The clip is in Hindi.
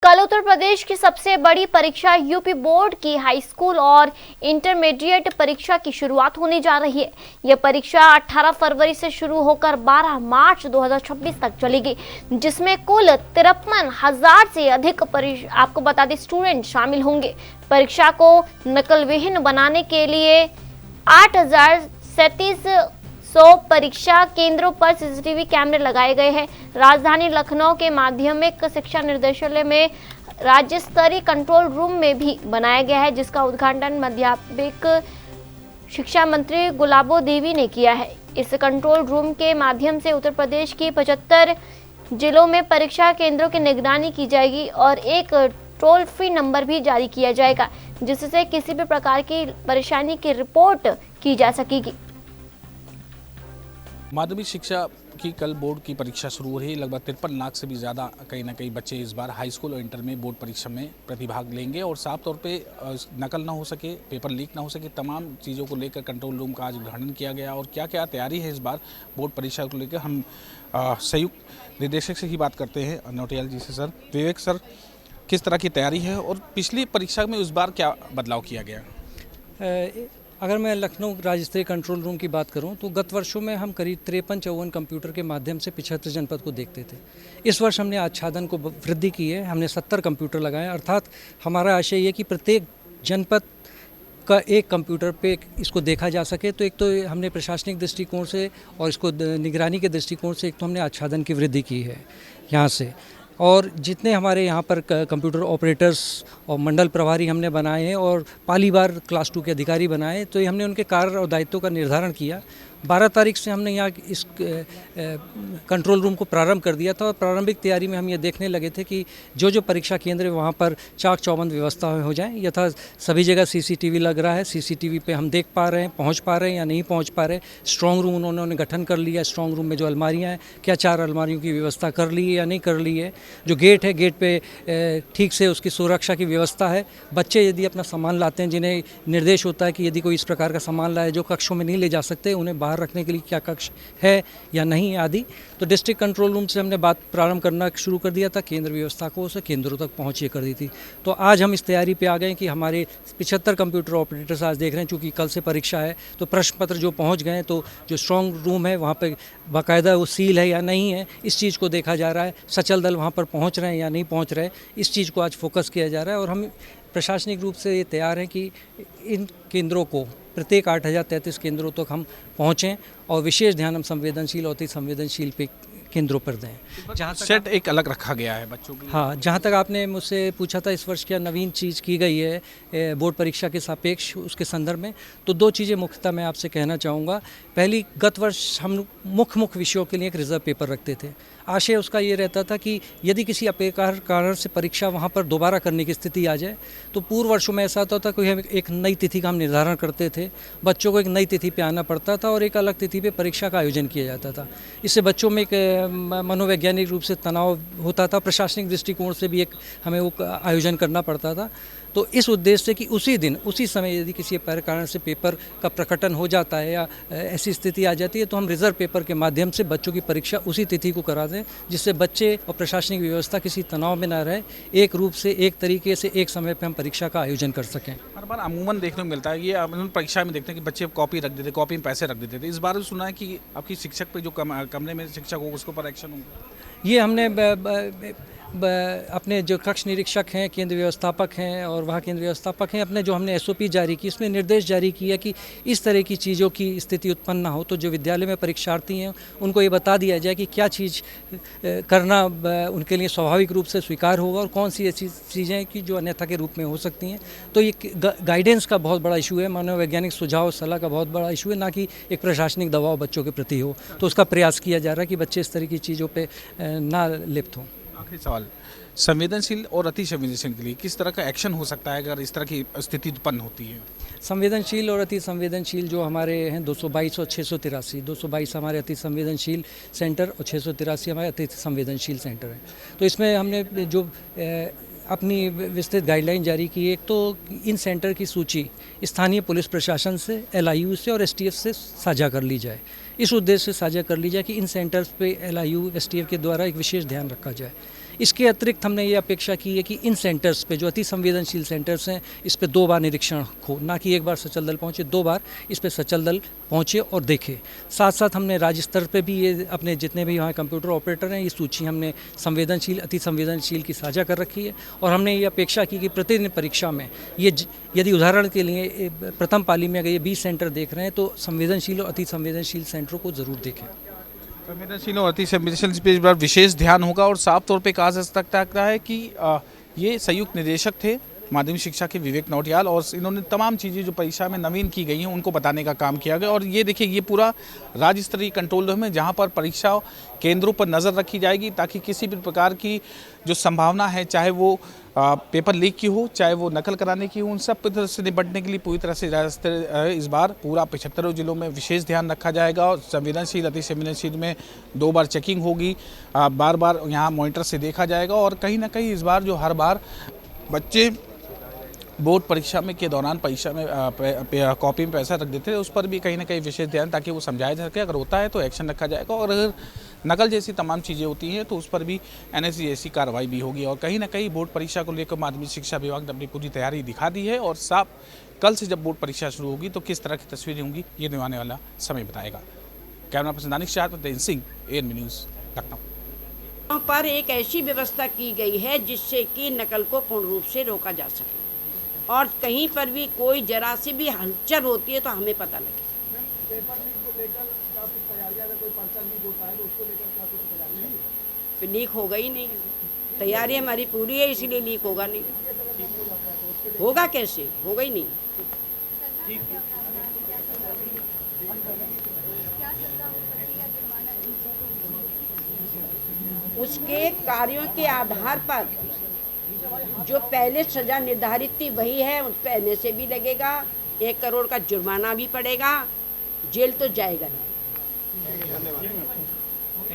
कल उत्तर प्रदेश की सबसे बड़ी परीक्षा यूपी बोर्ड की हाई स्कूल और इंटरमीडिएट परीक्षा की शुरुआत होने जा रही है। यह परीक्षा 18 फरवरी से शुरू होकर 12 मार्च 2026 तक चलेगी, जिसमें कुल 53,000 से अधिक आपको बता दें स्टूडेंट शामिल होंगे। परीक्षा को नकल विहीन बनाने के लिए 8,037 परीक्षा केंद्रों पर सीसीटीवी कैमरे लगाए गए हैं। राजधानी लखनऊ के माध्यमिक शिक्षा निर्देशालय में राज्य स्तरीय कंट्रोल रूम में भी बनाया गया है, जिसका उद्घाटन माध्यमिक शिक्षा मंत्री गुलाबो देवी ने किया है। इस कंट्रोल रूम के माध्यम से उत्तर प्रदेश की 75 जिलों में परीक्षा केंद्रों की निगरानी की जाएगी और एक टोल फ्री नंबर भी जारी किया जाएगा, जिससे किसी भी प्रकार की परेशानी की रिपोर्ट की जा सकेगी। माध्यमिक शिक्षा की कल बोर्ड की परीक्षा शुरू हो रही है। लगभग 53 लाख से भी ज़्यादा कहीं ना कहीं बच्चे इस बार हाई स्कूल और इंटर में बोर्ड परीक्षा में प्रतिभाग लेंगे और साफ तौर पे नकल ना हो सके, पेपर लीक ना हो सके, तमाम चीज़ों को लेकर कंट्रोल रूम का आज उद्घाटन किया गया। और क्या क्या तैयारी है इस बार बोर्ड परीक्षा को लेकर, हम संयुक्त निदेशक से ही बात करते हैं, नौटियाल जी से। सर, विवेक सर, किस तरह की तैयारी है और पिछली परीक्षा में इस बार क्या बदलाव किया गया? अगर मैं लखनऊ राज्य स्तरीय कंट्रोल रूम की बात करूं तो गत वर्षों में हम करीब 53-54 कंप्यूटर के माध्यम से 75 जनपद को देखते थे। इस वर्ष हमने आच्छादन को वृद्धि की है, हमने 70 कंप्यूटर लगाए। अर्थात हमारा आशय ये कि प्रत्येक जनपद का एक कंप्यूटर पे इसको देखा जा सके। तो एक तो हमने प्रशासनिक दृष्टिकोण से और इसको निगरानी के दृष्टिकोण से एक तो हमने आच्छादन की वृद्धि की है यहाँ से। और जितने हमारे यहाँ पर कंप्यूटर ऑपरेटर्स और मंडल प्रभारी हमने बनाए हैं और पालीवार क्लास 2 के अधिकारी बनाए, तो ये हमने उनके कार्य और दायित्वों का निर्धारण किया। 12 तारीख से हमने यहाँ इस कंट्रोल रूम को प्रारंभ कर दिया था और प्रारंभिक तैयारी में हम ये देखने लगे थे कि जो जो परीक्षा केंद्र है वहाँ पर चाक चौबंद व्यवस्था हो जाए। यथा सभी जगह सीसीटीवी लग रहा है, सीसीटीवी पे हम देख पा रहे हैं, पहुँच पा रहे हैं या नहीं पहुँच पा रहे। स्ट्रॉन्ग रूम उन्होंने गठन कर लिया। स्ट्रॉन्ग रूम में जो अलमारियाँ हैं, क्या 4 अलमारियों की व्यवस्था कर ली है या नहीं कर ली है। जो गेट है, गेट पे ठीक से उसकी सुरक्षा की व्यवस्था है। बच्चे यदि अपना सामान लाते हैं, जिन्हें निर्देश होता है कि यदि कोई इस प्रकार का सामान लाए जो कक्षों में नहीं ले जा सकते, उन्हें बाहर रखने के लिए क्या कक्ष है या नहीं आदि, तो डिस्ट्रिक्ट कंट्रोल रूम से हमने बात प्रारंभ करना शुरू कर दिया था। केंद्र व्यवस्था को उसे केंद्रों तक पहुँचे कर दी थी। तो आज हम इस तैयारी पे आ गए कि हमारे 75 कंप्यूटर ऑपरेटर्स आज देख रहे हैं, चूँकि कल से परीक्षा है तो प्रश्न पत्र जो पहुँच गए, तो जो स्ट्रॉन्ग रूम है वहाँ पर बाकायदा वो सील है या नहीं है, इस चीज़ को देखा जा रहा है। सचल दल वहाँ पर पहुँच रहे हैं या नहीं पहुँच रहे, इस चीज़ को आज फोकस किया जा रहा है। और हम प्रशासनिक रूप से ये तैयार हैं कि इन केंद्रों को प्रत्येक 8,033 केंद्रों तक हम पहुँचें और विशेष ध्यान हम संवेदनशील और अति संवेदनशील पे केंद्रों पर दें। जहाँ सेट एक अलग रखा गया है बच्चों के लिए। हाँ, जहाँ तक आपने मुझसे पूछा था इस वर्ष क्या नवीन चीज़ की गई है बोर्ड परीक्षा के सापेक्ष, उसके संदर्भ में तो 2 चीज़ें मुख्यतः मैं आपसे कहना चाहूँगा। पहली, गत वर्ष हम मुख्य विषयों के लिए एक रिजर्व पेपर रखते थे। आशय उसका ये रहता था कि यदि किसी अपेक्षाकृत कारण से परीक्षा वहाँ पर दोबारा करने की स्थिति आ जाए, तो पूर्व वर्षों में ऐसा होता था कि हम एक नई तिथि का हम निर्धारण करते थे, बच्चों को एक नई तिथि पे आना पड़ता था और एक अलग तिथि पे परीक्षा का आयोजन किया जाता था। इससे बच्चों में एक मनोवैज्ञानिक रूप से तनाव होता था, प्रशासनिक दृष्टिकोण से भी एक हमें वो आयोजन करना पड़ता था। तो इस उद्देश्य से कि उसी दिन उसी समय यदि किसी कारण से पेपर का प्रकटन हो जाता है या ऐसी स्थिति आ जाती है, तो हम रिजर्व पेपर के माध्यम से बच्चों की परीक्षा उसी तिथि को करा दें, जिससे बच्चे और प्रशासनिक व्यवस्था किसी तनाव में ना रहे, एक रूप से एक तरीके से एक समय पर हम परीक्षा का आयोजन कर सकें। हर बार अमूमन देखने को मिलता है, ये परीक्षा में देखते हैं कि बच्चे कॉपी रख देते, कॉपी में पैसे रख देते थे। इस बार सुना है कि आपकी शिक्षक पे जो कमरे में शिक्षक हो उसके ऊपर एक्शन होगा। ये हमने अपने जो कक्ष निरीक्षक हैं, केंद्र व्यवस्थापक हैं और वहाँ केंद्र व्यवस्थापक हैं, अपने जो हमने SOP जारी की, इसमें निर्देश जारी किया कि इस तरह की चीज़ों की स्थिति उत्पन्न ना हो, तो जो विद्यालय में परीक्षार्थी हैं उनको ये बता दिया जाए कि क्या चीज़ करना उनके लिए स्वाभाविक रूप से स्वीकार होगा और कौन सी ऐसी चीज़ें हैं कि जो अन्यथा के रूप में हो सकती हैं। तो ये गाइडेंस का बहुत बड़ा इशू है, मनोवैज्ञानिक सुझाव सलाह का बहुत बड़ा इशू है, ना कि एक प्रशासनिक दबाव बच्चों के प्रति हो। तो उसका प्रयास किया जा रहा है कि बच्चे इस तरह की चीज़ों पर ना लिप्त हों। आखिरी सवाल, संवेदनशील और अति संवेदनशील के लिए किस तरह का एक्शन हो सकता है अगर इस तरह की स्थिति उत्पन्न होती है? संवेदनशील और अति संवेदनशील जो हमारे हैं 222 और 683, 222 हमारे अति संवेदनशील सेंटर और 683 हमारे अति संवेदनशील सेंटर हैं। तो इसमें हमने जो अपनी विस्तृत गाइडलाइन जारी की है, एक तो इन सेंटर की सूची स्थानीय पुलिस प्रशासन से, LIU से और STF से साझा कर ली जाए। इस उद्देश्य से साझा कर ली जाए कि इन सेंटर्स पे LIU STF के द्वारा एक विशेष ध्यान रखा जाए। इसके अतिरिक्त हमने ये अपेक्षा की है कि इन सेंटर्स पे जो अति संवेदनशील सेंटर्स हैं, इस पे 2 बार निरीक्षण हो, ना कि एक बार सचल दल पहुँचे, 2 बार इस पे सचल दल पहुँचे और देखे। साथ साथ हमने राज्य स्तर पे भी ये अपने जितने भी यहाँ कंप्यूटर ऑपरेटर हैं, ये सूची हमने संवेदनशील अति संवेदनशील की साझा कर रखी है और हमने ये अपेक्षा की कि प्रतिदिन परीक्षा में ये यदि उदाहरण के लिए प्रथम पाली में अगर ये 20 सेंटर देख रहे हैं तो संवेदनशील और अति संवेदनशील सेंटरों को ज़रूर देखें। संवेदनशील और अति संवेदनशील पे इस बार विशेष ध्यान होगा और साफ तौर पे कहा जा सकता है कि ये संयुक्त निदेशक थे माध्यमिक शिक्षा के विवेक नौटियाल और इन्होंने तमाम चीज़ें जो परीक्षा में नवीन की गई हैं उनको बताने का काम किया गया। और ये देखिए ये पूरा राज्य स्तरीय कंट्रोल रूम है जहाँ पर परीक्षा केंद्रों पर नज़र रखी जाएगी ताकि किसी भी प्रकार की जो संभावना है, चाहे वो पेपर लीक की हो, चाहे वो नकल कराने की हो, उन सब तरह से निपटने के लिए पूरी तरह से इस बार पूरा 75 जिलों में विशेष ध्यान रखा जाएगा। और संवेदनशील अति संवेदनशील में 2 बार चेकिंग होगी, बार बार यहाँ मॉनिटर से देखा जाएगा। और कहीं ना कहीं इस बार जो हर बार बच्चे बोर्ड परीक्षा में के दौरान परीक्षा में कॉपी में पैसा रख देते थे, उस पर भी कहीं ना कहीं विशेष ध्यान, ताकि वो समझाया जा सके। अगर होता है तो एक्शन रखा जाएगा और अगर नकल जैसी तमाम चीज़ें होती हैं तो उस पर भी एनएससी जैसी कार्रवाई भी होगी। और कहीं ना कहीं बोर्ड परीक्षा को लेकर माध्यमिक शिक्षा विभाग ने अपनी पूरी तैयारी दिखा दी है और साफ कल से जब बोर्ड परीक्षा शुरू होगी तो किस तरह की तस्वीरें होंगी ये निभाने वाला समय बताएगा। कैमरा पर्सन दानिश शाह, तेन सिंह, ANB न्यूज़, लखनऊ। यहाँ पर एक ऐसी व्यवस्था की गई है जिससे कि नकल को पूर्ण रूप से रोका जा सके और कहीं पर भी कोई जरा सी भी हलचल होती है तो हमें पता लगे। लीक होगा ही नहीं, तैयारी हमारी पूरी है, इसीलिए लीक होगा नहीं। होगा कैसे, होगा ही नहीं। उसके कार्यों के आधार पर जो पहले सजा निर्धारित थी वही है, उस पर एनएसए भी लगेगा, 1 करोड़ का जुर्माना भी पड़ेगा, जेल तो जाएगा नहीं।